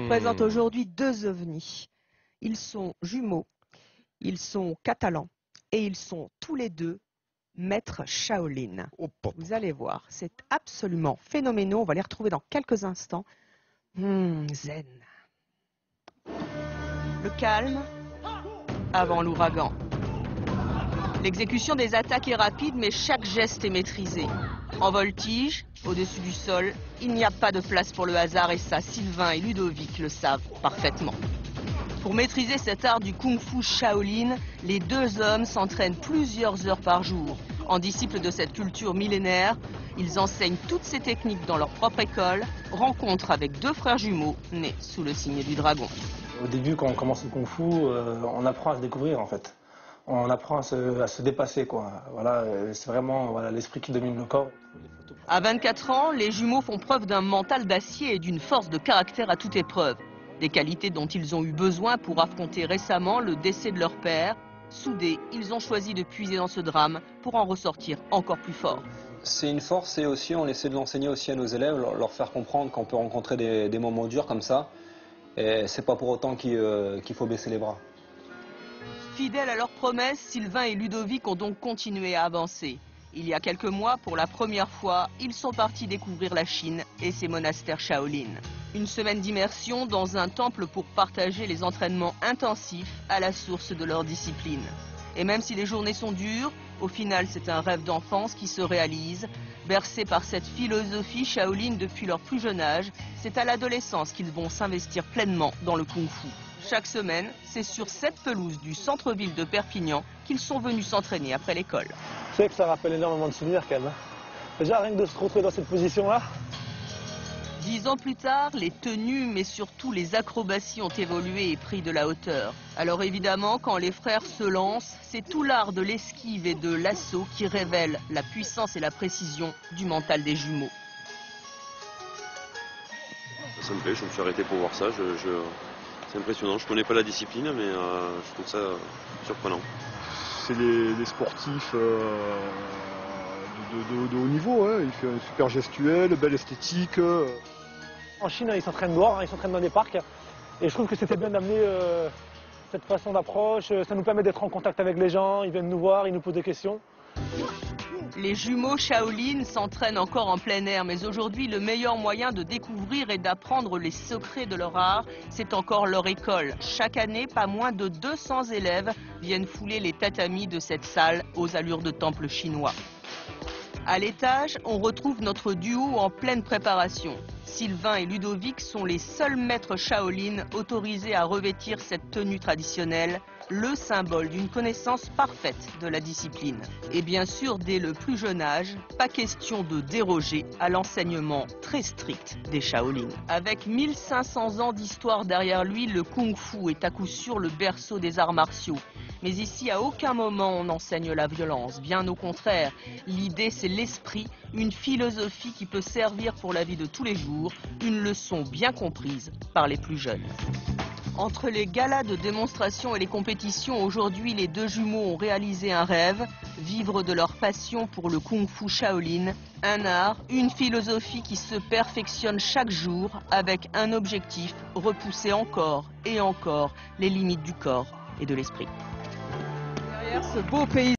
présente aujourd'hui deux ovnis. Ils sont jumeaux, ils sont catalans et ils sont tous les deux maîtres Shaolin. Vous allez voir, c'est absolument phénoménal. On va les retrouver dans quelques instants. Zen. Le calme avant l'ouragan. L'exécution des attaques est rapide, mais chaque geste est maîtrisé. En voltige, au-dessus du sol, il n'y a pas de place pour le hasard et ça, Sylvain et Ludovic le savent parfaitement. Pour maîtriser cet art du kung-fu Shaolin, les deux hommes s'entraînent plusieurs heures par jour. En disciples de cette culture millénaire, ils enseignent toutes ces techniques dans leur propre école, rencontre avec deux frères jumeaux nés sous le signe du dragon. Au début, quand on commence le kung-fu, on apprend à se découvrir en fait. On apprend à se dépasser, quoi. Voilà, c'est vraiment l'esprit qui domine le corps. À 24 ans, les jumeaux font preuve d'un mental d'acier et d'une force de caractère à toute épreuve. Des qualités dont ils ont eu besoin pour affronter récemment le décès de leur père. Soudés, ils ont choisi de puiser dans ce drame pour en ressortir encore plus fort. C'est une force et aussi on essaie de l'enseigner aussi à nos élèves, leur faire comprendre qu'on peut rencontrer des moments durs comme ça. Et c'est pas pour autant qu'il faut baisser les bras. Fidèles à leurs promesses, Sylvain et Ludovic ont donc continué à avancer. Il y a quelques mois, pour la première fois, ils sont partis découvrir la Chine et ses monastères Shaolin. Une semaine d'immersion dans un temple pour partager les entraînements intensifs à la source de leur discipline. Et même si les journées sont dures, au final c'est un rêve d'enfance qui se réalise. Bercés par cette philosophie Shaolin depuis leur plus jeune âge, c'est à l'adolescence qu'ils vont s'investir pleinement dans le kung-fu. Chaque semaine, c'est sur cette pelouse du centre-ville de Perpignan qu'ils sont venus s'entraîner après l'école. Je sais que ça rappelle énormément de souvenirs quand même. Déjà, rien que de se retrouver dans cette position-là. 10 ans plus tard, les tenues, mais surtout les acrobaties ont évolué et pris de la hauteur. Alors évidemment, quand les frères se lancent, c'est tout l'art de l'esquive et de l'assaut qui révèle la puissance et la précision du mental des jumeaux. Ça me plaît, je me suis arrêté pour voir ça. C'est impressionnant, je ne connais pas la discipline, mais je trouve ça surprenant. C'est des sportifs de haut niveau, hein. Il fait un super gestuel, belle esthétique. En Chine, ils s'entraînent dehors, ils s'entraînent dans des parcs. Et je trouve que c'était bien d'amener cette façon d'approche. Ça nous permet d'être en contact avec les gens, ils viennent nous voir, ils nous posent des questions. Les jumeaux Shaolin s'entraînent encore en plein air, mais aujourd'hui, le meilleur moyen de découvrir et d'apprendre les secrets de leur art, c'est encore leur école. Chaque année, pas moins de 200 élèves viennent fouler les tatamis de cette salle aux allures de temple chinois. À l'étage, on retrouve notre duo en pleine préparation. Sylvain et Ludovic sont les seuls maîtres Shaolin autorisés à revêtir cette tenue traditionnelle, le symbole d'une connaissance parfaite de la discipline. Et bien sûr, dès le plus jeune âge, pas question de déroger à l'enseignement très strict des Shaolin. Avec 1500 ans d'histoire derrière lui, le kung-fu est à coup sûr le berceau des arts martiaux. Mais ici, à aucun moment on enseigne la violence. Bien au contraire, l'idée c'est l'esprit, une philosophie qui peut servir pour la vie de tous les jours, une leçon bien comprise par les plus jeunes. Entre les galas de démonstration et les compétitions, aujourd'hui les deux jumeaux ont réalisé un rêve, vivre de leur passion pour le kung-fu Shaolin, un art, une philosophie qui se perfectionne chaque jour avec un objectif, repousser encore et encore les limites du corps et de l'esprit. Derrière ce beau pays